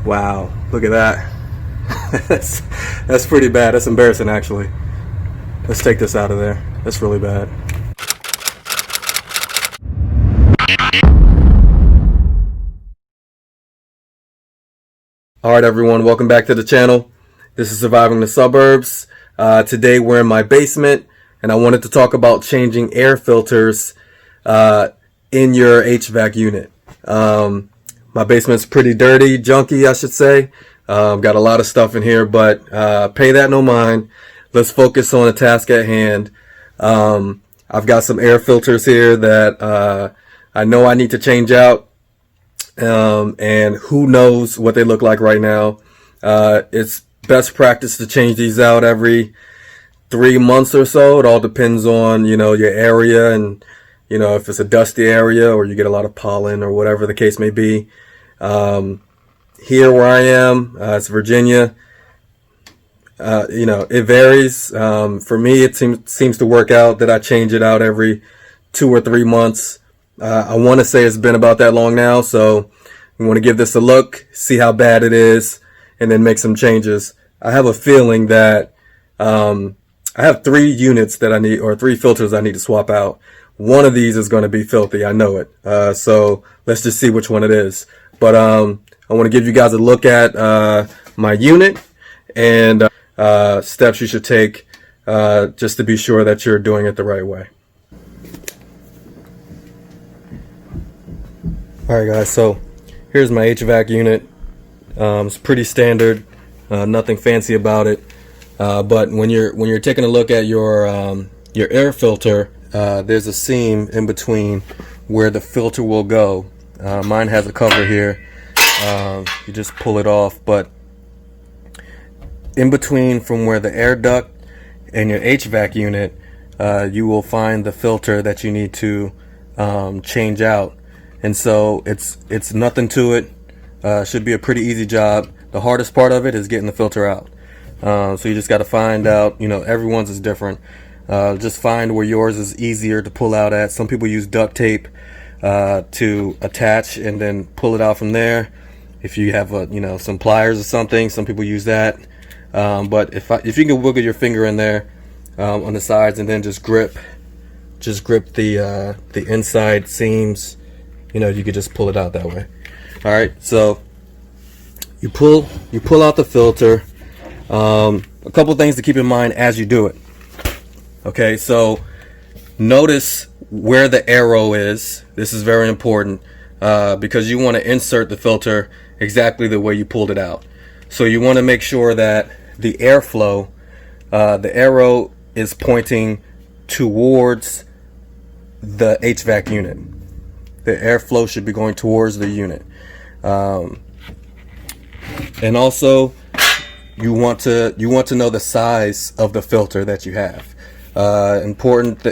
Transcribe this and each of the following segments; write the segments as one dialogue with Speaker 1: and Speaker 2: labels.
Speaker 1: Wow, look at that. That's pretty bad. That's embarrassing, actually. Let's take this out of there. That's really bad. Alright everyone, welcome back to the channel. This is Surviving the Suburbs. Today we're in my basement and I wanted to talk about changing air filters in your HVAC unit. My basement's pretty dirty, junky I should say. Got a lot of stuff in here, but pay that no mind. Let's focus on the task at hand. I've got some air filters here that I know I need to change out. And who knows what they look like right now. It's best practice to change these out every 3 months or so. It all depends on, your area and, if it's a dusty area or you get a lot of pollen or whatever the case may be. Here where I am, it's Virginia. It varies. For me, it seems to work out that I change it out every 2 or 3 months. I want to say it's been about that long now, so we want to give this a look, see how bad it is, and then make some changes. I have a feeling that I have 3 units that I need, or 3 filters I need to swap out. One of these is going to be filthy, I know it. So let's just see which one it is. But I want to give you guys a look at my unit and steps you should take just to be sure that you're doing it the right way. Alright guys, so here's my HVAC unit. It's pretty standard, nothing fancy about it. But when you're taking a look at your air filter, there's a seam in between where the filter will go. Mine has a cover here. You just pull it off, but in between from where the air duct and your HVAC unit, you will find the filter that you need to change out. And so it's nothing to it. Should be a pretty easy job. The hardest part of it is getting the filter out. So you just got to find out, everyone's is different. Just find where yours is easier to pull out at. Some people use duct tape to attach and then pull it out from there. If you have some pliers or something, some people use that. But if you can wiggle your finger in there on the sides and then just grip the inside seams, you could just pull it out that way. All right, so you pull out the filter. A couple things to keep in mind as you do it. Okay, so notice where the arrow is. This is very important because you want to insert the filter exactly the way you pulled it out. So you want to make sure that the airflow, the arrow is pointing towards the HVAC unit. The airflow should be going towards the unit. And also you want to know the size of the filter that you have. Important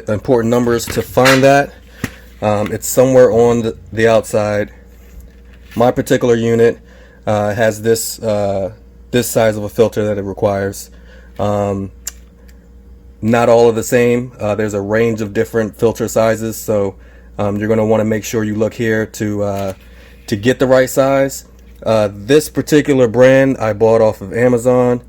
Speaker 1: numbers to find that. It's somewhere on the outside. My particular unit has this size of a filter that it requires. Not all of the same. There's a range of different filter sizes, so you're going to want to make sure you look here to get the right size. This particular brand I bought off of Amazon.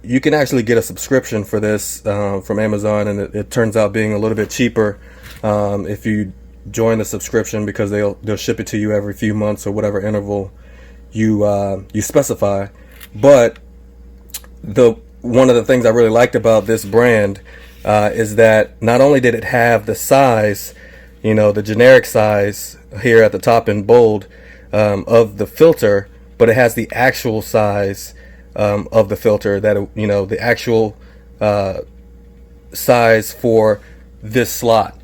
Speaker 1: You can actually get a subscription for this from Amazon, and it turns out being a little bit cheaper if you join the subscription, because they'll ship it to you every few months or whatever interval you specify. But one of the things I really liked about this brand is that not only did it have the size, the generic size here at the top in bold of the filter, but it has the actual size of the filter, that the actual size for this slot,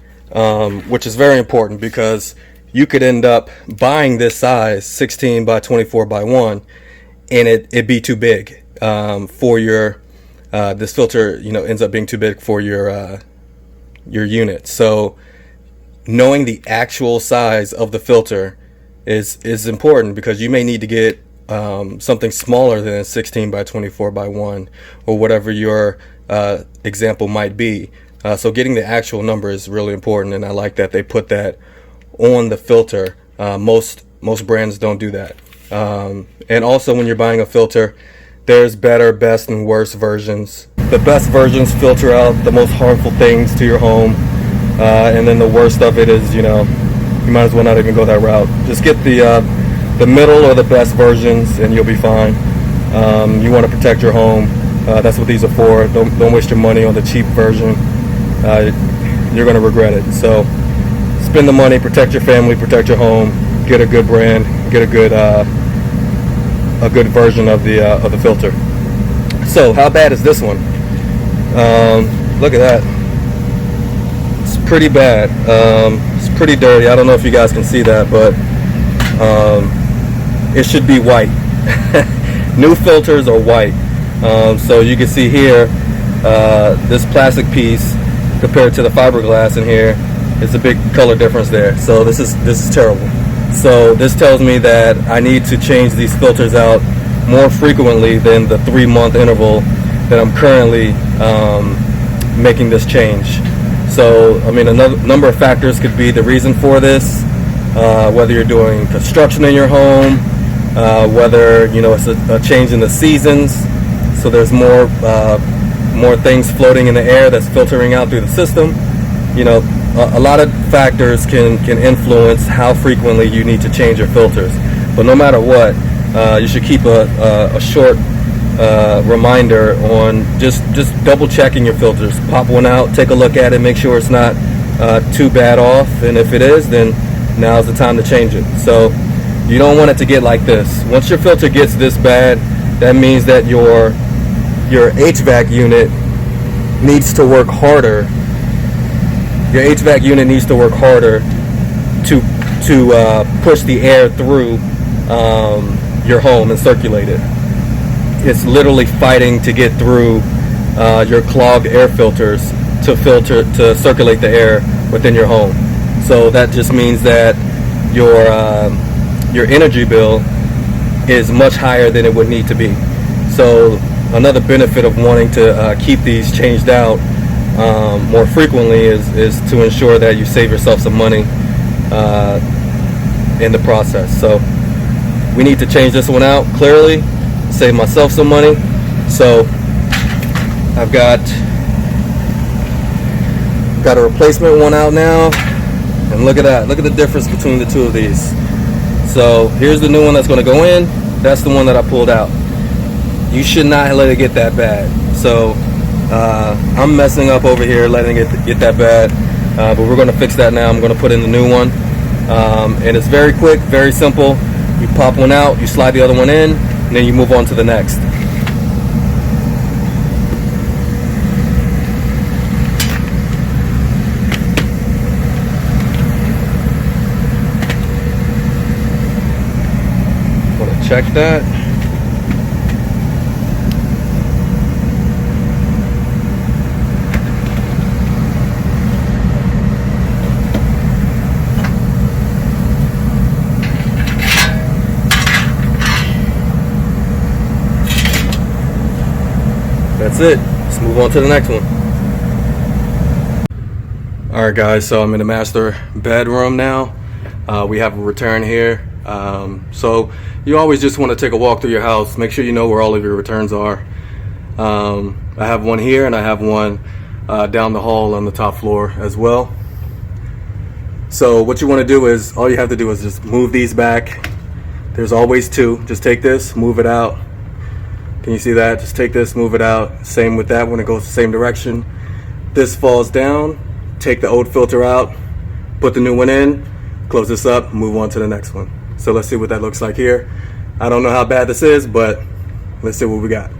Speaker 1: which is very important because you could end up buying this size 16 by 24 by 1 and it be too big for your this filter ends up being too big for your unit. So knowing the actual size of the filter is important, because you may need to get something smaller than 16 by 24 by 1 or whatever your example might be. So getting the actual number is really important, and I like that they put that on the filter. Most brands don't do that. And also, when you're buying a filter, there's better, best, and worse versions. The best versions filter out the most harmful things to your home, and then the worst of it is, you might as well not even go that route. Just get the middle or the best versions, and you'll be fine. You want to protect your home. That's what these are for. Don't waste your money on the cheap version. You're going to regret it. So spend the money, protect your family, protect your home, get a good brand, get a good version of the filter. So how bad is this one? Look at that. It's pretty bad. It's pretty dirty. I don't know if you guys can see that, but it should be white. New filters are white. So you can see here, this plastic piece compared to the fiberglass in here, it's a big color difference there. So this is terrible. So this tells me that I need to change these filters out more frequently than the 3-month interval that I'm currently making this change. So I mean, a number of factors could be the reason for this, whether you're doing construction in your home, whether it's a change in the seasons, so there's more things floating in the air that's filtering out through the system. A lot of factors can influence how frequently you need to change your filters. But no matter what, you should keep a short reminder on just double checking your filters. Pop one out, take a look at it, make sure it's not too bad off, and if it is, then now's the time to change it. So you don't want it to get like this. Once your filter gets this bad, that means that your HVAC unit needs to work harder. Your HVAC unit needs to work harder to push the air through your home and circulate it. It's literally fighting to get through your clogged air filters to circulate the air within your home. So that just means that your energy bill is much higher than it would need to be. So another benefit of wanting to keep these changed out more frequently is to ensure that you save yourself some money in the process. So we need to change this one out clearly, save myself some money. So I've got a replacement one out now, and look at that. Look at the difference between the two of these. So here's the new one that's going to go in. That's the one that I pulled out. You should not let it get that bad. So I'm messing up over here letting it get that bad, but we're going to fix that now. I'm going to put in the new one, and it's very quick, very simple. You pop one out, you slide the other one in, and then you move on to the next. Want to check that? That's it. Let's move on to the next one. Alright guys, so I'm in the master bedroom now. We have a return here. So you always just want to take a walk through your house, make sure you know where all of your returns are. I have one here and I have one down the hall on the top floor as well. So what you want to do is, all you have to do is just move these back. There's always two. Just take this, move it out. Can you see that? Just take this, move it out. Same with that one, it goes the same direction. This falls down, take the old filter out, put the new one in, close this up, move on to the next one. So let's see what that looks like here. I don't know how bad this is, but let's see what we got.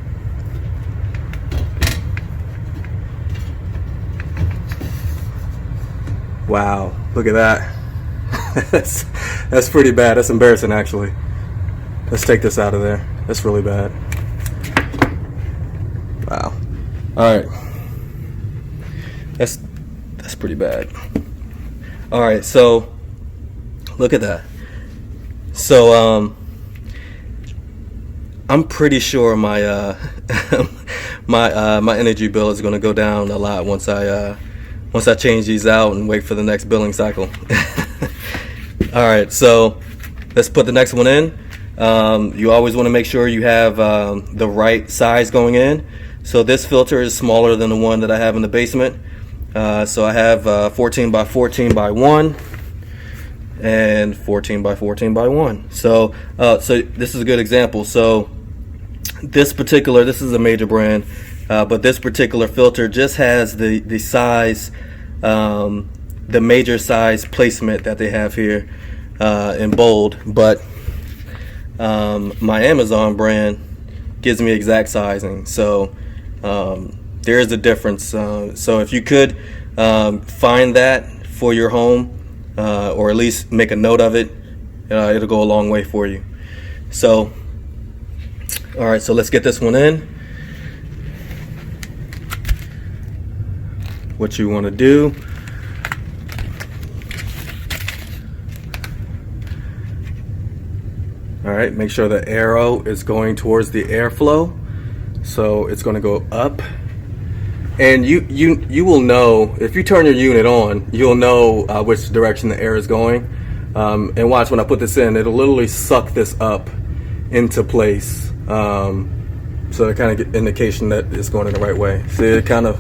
Speaker 1: Wow, look at that. That's pretty bad. That's embarrassing actually. Let's take this out of there. That's really bad. Wow. All right. That's pretty bad. All right, so look at that. So I'm pretty sure my my energy bill is going to go down a lot once I change these out and wait for the next billing cycle. All right, so let's put the next one in. you always want to make sure you have the right size going in. So this filter is smaller than the one that I have in the basement. So I have 14 by 14 by 1 and 14 by 14 by 1. So this is a good example. So this is a major brand, but this particular filter just has the size, the major size placement that they have here in bold, but my Amazon brand gives me exact sizing. So there is a difference. So if you could find that for your home, or at least make a note of it, it'll go a long way for you. So all right, so let's get this one in. What you want to do, all right, make sure the arrow is going towards the airflow. So it's going to go up, and you will know if you turn your unit on, you'll know which direction the air is going. And watch, when I put this in, it'll literally suck this up into place. So it kind of get indication that it's going in the right way. See, it kind of,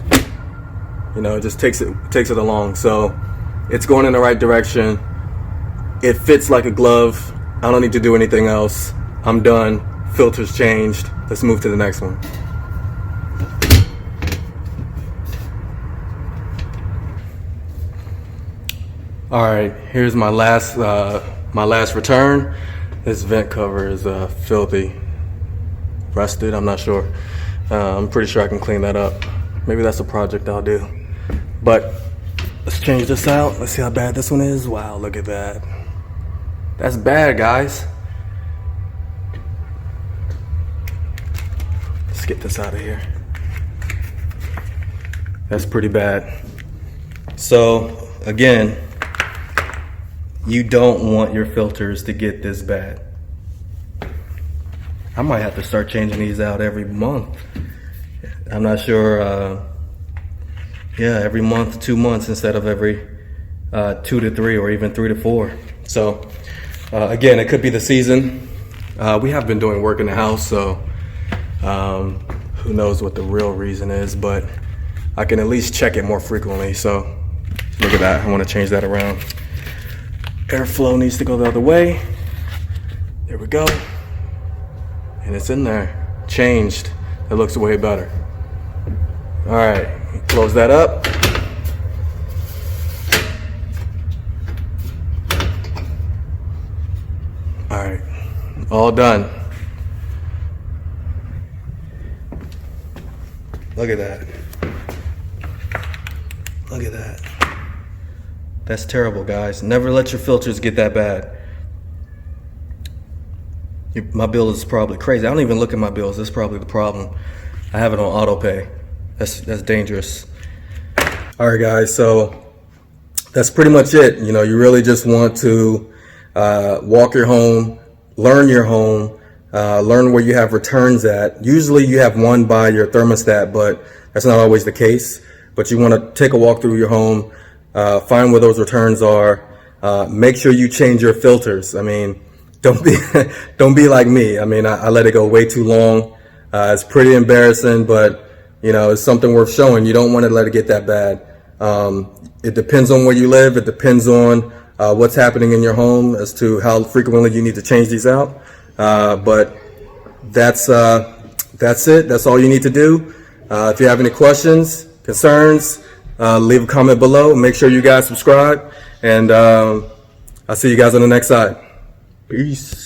Speaker 1: it just takes it along. So it's going in the right direction. It fits like a glove. I don't need to do anything else. I'm done. Filter's changed. Let's move to the next one. All right, here's my last return. This vent cover is filthy, rusted. I'm not sure. I'm pretty sure I can clean that up. Maybe that's a project I'll do. But let's change this out. Let's see how bad this one is. Wow, look at that. That's bad, guys. Let's get this out of here. That's pretty bad. So again, you don't want your filters to get this bad. I might have to start changing these out every month. I'm not sure. Every month, 2 months instead of every 2 to 3 or even 3 to 4. So again, it could be the season. We have been doing work in the house, so who knows what the real reason is, but I can at least check it more frequently. So look at that. I want to change that around. Airflow needs to go the other way. There we go. And it's in there. Changed. It looks way better. All right, close that up. All right, all done. Look at that. Look at that. That's terrible, guys. Never let your filters get that bad. My bill is probably crazy. I don't even look at my bills. That's probably the problem. I have it on auto pay. That's dangerous. All right, guys. So that's pretty much it. You really just want to walk your home, learn your home, learn where you have returns at. Usually you have one by your thermostat, but that's not always the case. But you want to take a walk through your home, find where those returns are. Make sure you change your filters. I mean, don't be like me. I mean, I let it go way too long. It's pretty embarrassing, but it's something worth showing. You don't want to let it get that bad. It depends on where you live. It depends on what's happening in your home as to how frequently you need to change these out. But that's it. That's all you need to do. If you have any questions, concerns, leave a comment below. Make sure you guys subscribe, and I'll see you guys on the next side. Peace.